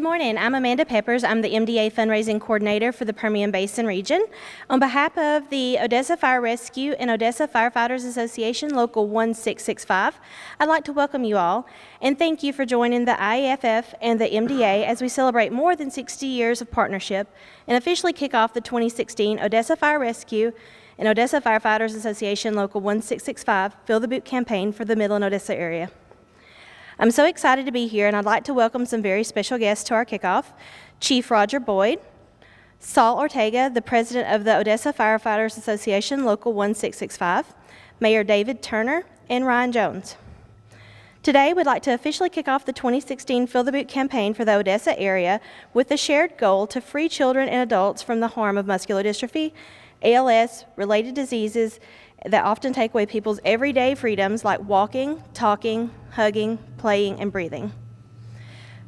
Good morning. I'm Amanda Peppers. I'm the MDA Fundraising Coordinator for the Permian Basin region. On behalf of the Odessa Fire Rescue and Odessa Firefighters Association Local 1665, I'd like to welcome you all and thank you for joining the IAFF and the MDA as we celebrate more than 60 years of partnership and officially kick off the 2016 Odessa Fire Rescue and Odessa Firefighters Association Local 1665 Fill the Boot campaign for the Midland Odessa area. I'm so excited to be here, and I'd like to welcome some very special guests to our kickoff. Chief Roger Boyd, Saul Ortega, the president of the Odessa Firefighters Association Local 1665, Mayor David Turner, and Ryan Jones. Today, we'd like to officially kick off the 2016 Fill the Boot campaign for the Odessa area with the shared goal to free children and adults from the harm of muscular dystrophy, ALS, related diseases that often take away people's everyday freedoms like walking, talking, hugging, playing, and breathing.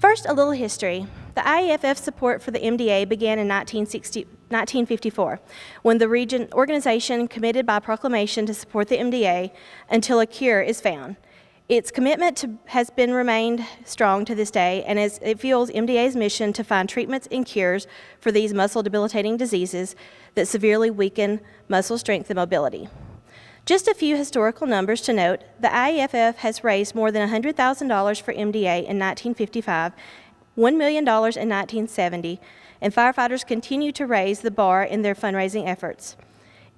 First, a little history. The IAFF support for the MDA began in 1954, when the organization committed by proclamation to support the MDA until a cure is found. Its commitment has remained strong to this day, and as it fuels MDA's mission to find treatments and cures for these muscle-debilitating diseases that severely weaken muscle strength and mobility. Just a few historical numbers to note: the IAFF has raised more than $100,000 for MDA in 1955, $1 million in 1970, and firefighters continue to raise the bar in their fundraising efforts.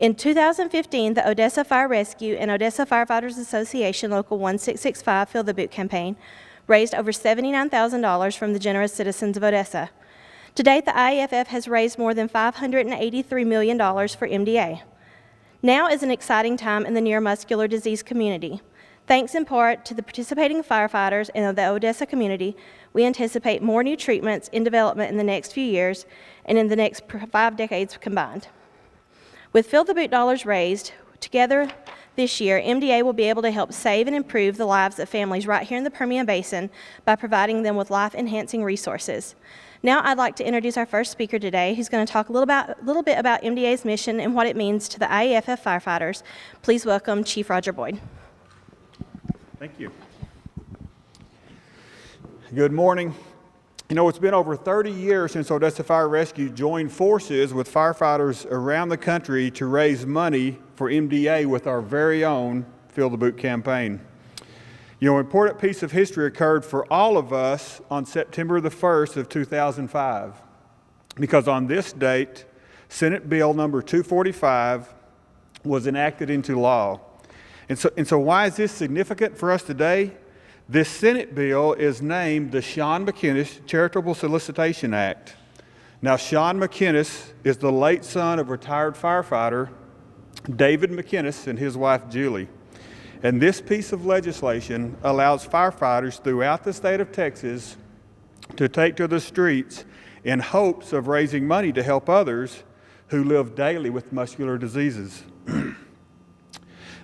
In 2015, the Odessa Fire Rescue and Odessa Firefighters Association Local 1665 Fill the Boot campaign raised over $79,000 from the generous citizens of Odessa. To date, the IAFF has raised more than $583 million for MDA. Now is an exciting time in the neuromuscular disease community. Thanks in part to the participating firefighters and the Odessa community, we anticipate more new treatments in development in the next few years and in the next 5 decades combined. With Fill the Boot dollars raised together this year, MDA will be able to help save and improve the lives of families right here in the Permian Basin by providing them with life-enhancing resources. Now I'd like to introduce our first speaker today, who's going to talk a little bit about MDA's mission and what it means to the IAFF firefighters. Please welcome Chief Roger Boyd. Thank you. Good morning. You know, it's been over 30 years since Odessa Fire Rescue joined forces with firefighters around the country to raise money for MDA with our very own Fill the Boot campaign. You know, an important piece of history occurred for all of us on September the 1st of 2005, because on this date, Senate Bill number 245 was enacted into law. And so why is this significant for us today? This Senate bill is named the Sean McInnes Charitable Solicitation Act. Now, Sean McInnes is the late son of retired firefighter David McInnes and his wife Julie. And this piece of legislation allows firefighters throughout the state of Texas to take to the streets in hopes of raising money to help others who live daily with muscular diseases.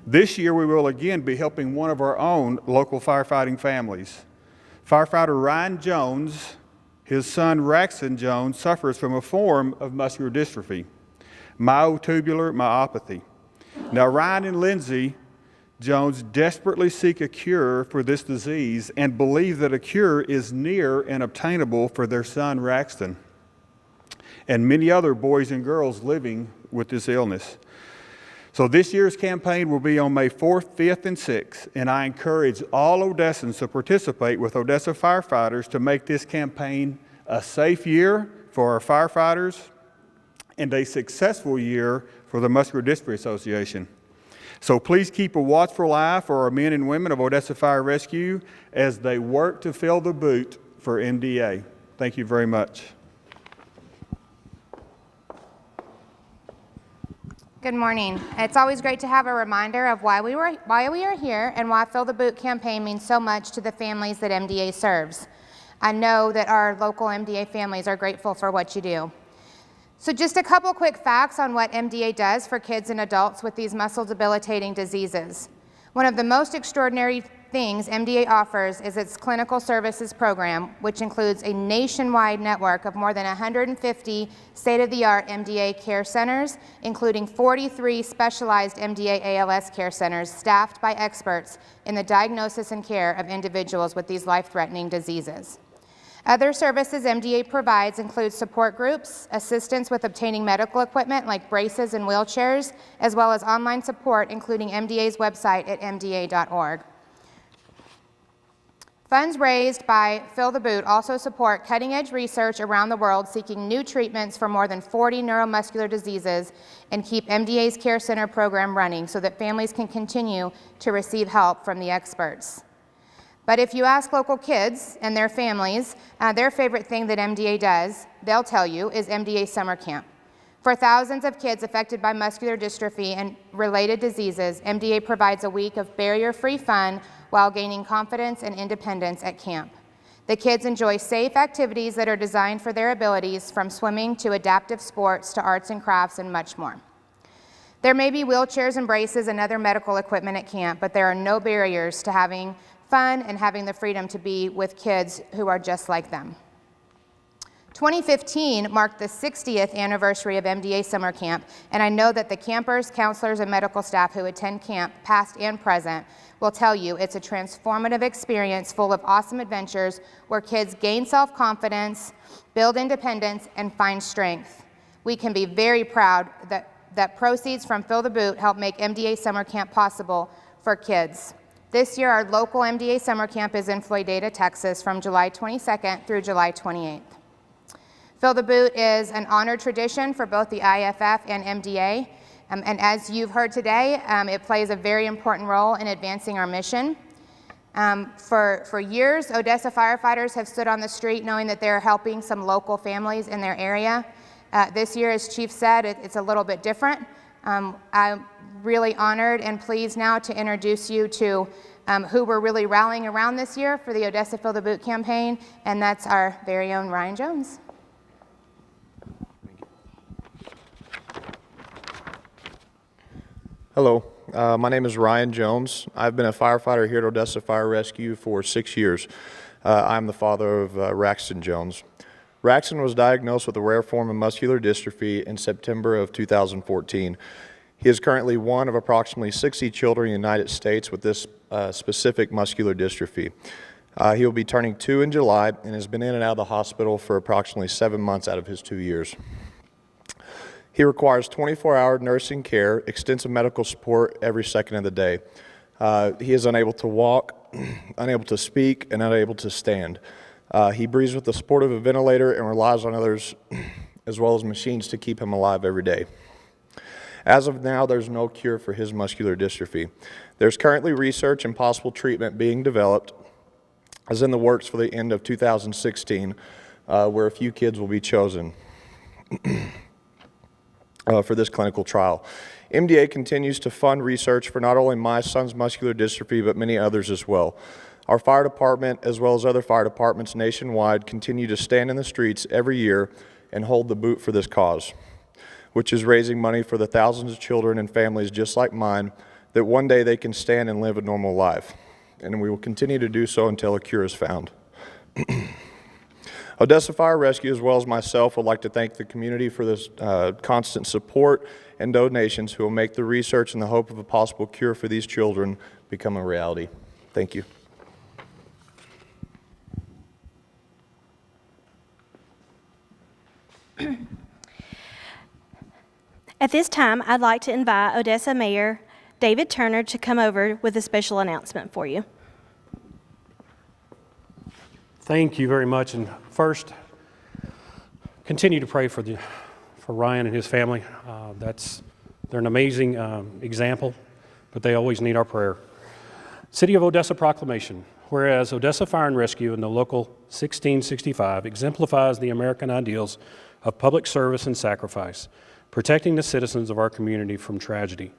This year, we will again be helping one of our own local firefighting families. Firefighter Ryan Jones, his son Raxon Jones, suffers from a form of muscular dystrophy, myotubular myopathy. Now, Ryan and Lindsay Jones desperately seek a cure for this disease and believe that a cure is near and obtainable for their son Raxton and many other boys and girls living with this illness. So this year's campaign will be on May 4th, 5th, and 6th, and I encourage all Odessans to participate with Odessa firefighters to make this campaign a safe year for our firefighters and a successful year for the Muscular Dystrophy Association. So please keep a watchful eye for our men and women of Odessa Fire Rescue as they work to fill the boot for MDA. Thank you very much. Good morning. It's always great to have a reminder of why we are here and why Fill the Boot campaign means so much to the families that MDA serves. I know that our local MDA families are grateful for what you do. So just a couple quick facts on what MDA does for kids and adults with these muscle-debilitating diseases. One of the most extraordinary things MDA offers is its clinical services program, which includes a nationwide network of more than 150 state-of-the-art MDA care centers, including 43 specialized MDA ALS care centers staffed by experts in the diagnosis and care of individuals with these life-threatening diseases. Other services MDA provides include support groups, assistance with obtaining medical equipment like braces and wheelchairs, as well as online support, including MDA's website at mda.org. Funds raised by Fill the Boot also support cutting-edge research around the world seeking new treatments for more than 40 neuromuscular diseases and keep MDA's Care Center program running so that families can continue to receive help from the experts. But if you ask local kids and their families, their favorite thing that MDA does, they'll tell you, is MDA Summer Camp. For thousands of kids affected by muscular dystrophy and related diseases, MDA provides a week of barrier-free fun while gaining confidence and independence at camp. The kids enjoy safe activities that are designed for their abilities, from swimming to adaptive sports to arts and crafts and much more. There may be wheelchairs and braces and other medical equipment at camp, but there are no barriers to having fun and having the freedom to be with kids who are just like them. 2015 marked the 60th anniversary of MDA Summer Camp, and I know that the campers, counselors, and medical staff who attend camp, past and present, will tell you it's a transformative experience full of awesome adventures where kids gain self-confidence, build independence, and find strength. We can be very proud that proceeds from Fill the Boot help make MDA Summer Camp possible for kids. This year, our local MDA Summer Camp is in Floydada, Texas, from July 22nd through July 28th. Fill the Boot is an honored tradition for both the IFF and MDA, and as you've heard today, it plays a very important role in advancing our mission. For years, Odessa firefighters have stood on the street knowing that they're helping some local families in their area. This year, as Chief said, it's a little bit different. I'm really honored and pleased now to introduce you to who we're really rallying around this year for the Odessa Fill the Boot campaign, and that's our very own Ryan Jones. Hello, my name is Ryan Jones. I've been a firefighter here at Odessa Fire Rescue for 6 years. I'm the father of Raxton Jones. Raxton was diagnosed with a rare form of muscular dystrophy in September of 2014. He is currently one of approximately 60 children in the United States with this specific muscular dystrophy. He will be turning 2 in July and has been in and out of the hospital for approximately 7 months out of his 2 years. He requires 24-hour nursing care, extensive medical support every second of the day. He is unable to walk, unable to speak, and unable to stand. He breathes with the support of a ventilator and relies on others as well as machines to keep him alive every day. As of now, there's no cure for his muscular dystrophy. There's currently research and possible treatment being developed, as in the works for the end of 2016, where a few kids will be chosen for this clinical trial. MDA continues to fund research for not only my son's muscular dystrophy, but many others as well. Our fire department, as well as other fire departments nationwide, continue to stand in the streets every year and hold the boot for this cause, which is raising money for the thousands of children and families just like mine, that one day they can stand and live a normal life. And we will continue to do so until a cure is found. Odessa Fire Rescue, as well as myself, would like to thank the community for this constant support and donations who will make the research in the hope of a possible cure for these children become a reality. Thank you. At this time, I'd like to invite Odessa Mayor David Turner to come over with a special announcement for you. Thank you very much. And first, continue to pray for Ryan and his family. They're an amazing example, but they always need our prayer. City of Odessa proclamation. Whereas Odessa Fire and Rescue and the Local 1665 exemplifies the American ideals of public service and sacrifice, protecting the citizens of our community from tragedy.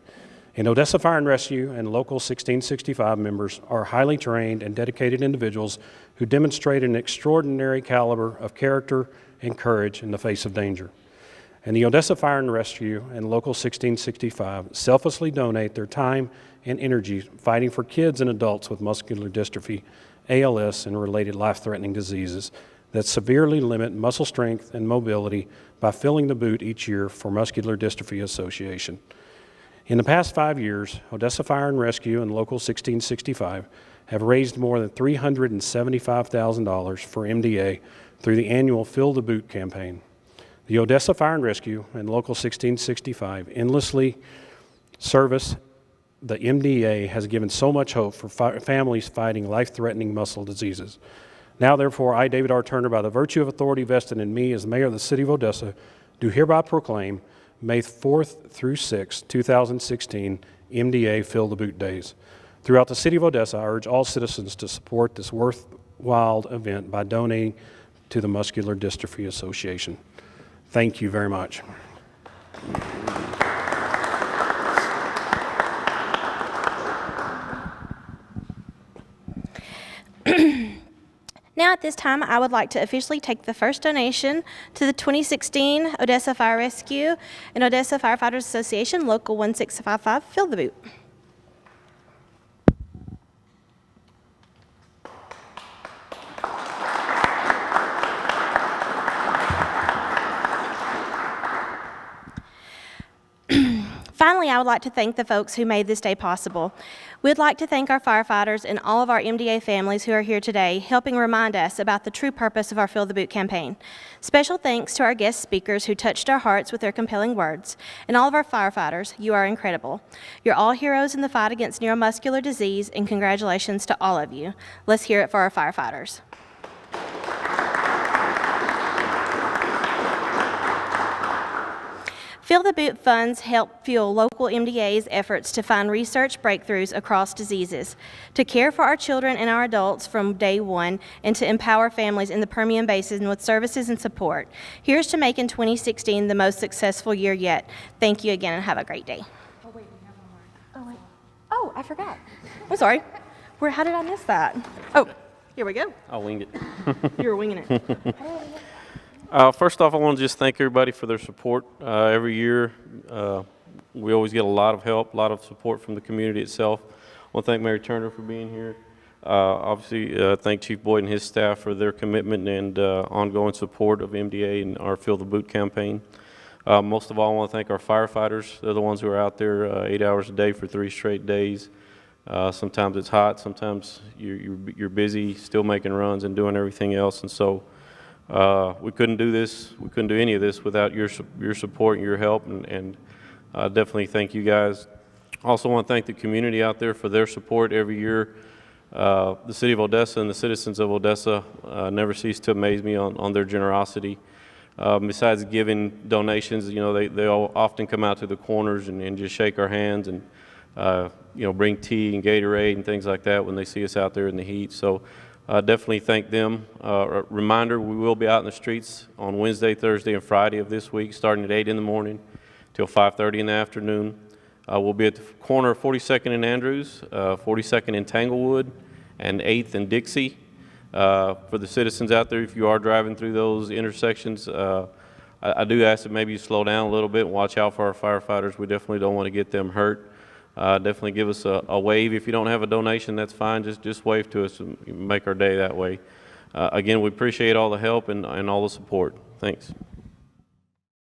And Odessa Fire and Rescue and Local 1665 members are highly trained and dedicated individuals who demonstrate an extraordinary caliber of character and courage in the face of danger. And the Odessa Fire and Rescue and Local 1665 selflessly donate their time and energy fighting for kids and adults with muscular dystrophy, ALS, and related life-threatening diseases that severely limit muscle strength and mobility by filling the boot each year for Muscular Dystrophy Association. In the past 5 years, Odessa Fire and Rescue and Local 1665 have raised more than $375,000 for MDA through the annual Fill the Boot campaign. The Odessa Fire and Rescue and Local 1665 endlessly service the MDA has given so much hope for families fighting life-threatening muscle diseases. Now, therefore, I, David R. Turner, by the virtue of authority vested in me as mayor of the city of Odessa, do hereby proclaim May 4th through 6th, 2016, MDA Fill the Boot Days. Throughout the city of Odessa, I urge all citizens to support this worthwhile event by donating to the Muscular Dystrophy Association. Thank you very much. Now at this time, I would like to officially take the first donation to the 2016 Odessa Fire Rescue and Odessa Firefighters Association, Local 1655, Fill the Boot. Finally, I would like to thank the folks who made this day possible. We'd like to thank our firefighters and all of our MDA families who are here today, helping remind us about the true purpose of our Fill the Boot campaign. Special thanks to our guest speakers who touched our hearts with their compelling words, and all of our firefighters. You are incredible. You're all heroes in the fight against neuromuscular disease, and congratulations to all of you. Let's hear it for our firefighters. Fill the Boot funds help fuel local MDA's efforts to find research breakthroughs across diseases, to care for our children and our adults from day one, and to empower families in the Permian Basin with services and support. Here's to making 2016 the most successful year yet. Thank you again and have a great day. Oh, wait, we have one more. Oh, wait. Oh, I forgot. I'm sorry. How did I miss that? Oh, here we go. I'll wing it. You were winging it. First off, I want to just thank everybody for their support. Every year, we always get a lot of help, a lot of support from the community itself. I want to thank Mary Turner for being here. Obviously, thank Chief Boyd and his staff for their commitment and ongoing support of MDA and our Fill the Boot campaign. Most of all, I want to thank our firefighters. They're the ones who are out there 8 hours a day for 3 straight days. Sometimes it's hot, sometimes you're busy still making runs and doing everything else, and so we couldn't do this, we couldn't do any of this without your support and your help, and definitely thank you guys. Also want to thank the community out there for their support every year. The city of Odessa and the citizens of Odessa never cease to amaze me on their generosity. Besides giving donations, you know, they all often come out to the corners and just shake our hands and you know, bring tea and Gatorade and things like that when they see us out there in the heat. So definitely thank them. Reminder, we will be out in the streets on Wednesday, Thursday, and Friday of this week, starting at 8 in the morning till 5:30 in the afternoon. We'll be at the corner of 42nd and Andrews, 42nd and Tanglewood, and 8th and Dixie. For the citizens out there, if you are driving through those intersections, I do ask that maybe you slow down a little bit and watch out for our firefighters. We definitely don't want to get them hurt. Definitely give us a wave. If you don't have a donation, that's fine. Just wave to us and make our day that way. Again, we appreciate all the help and all the support. Thanks.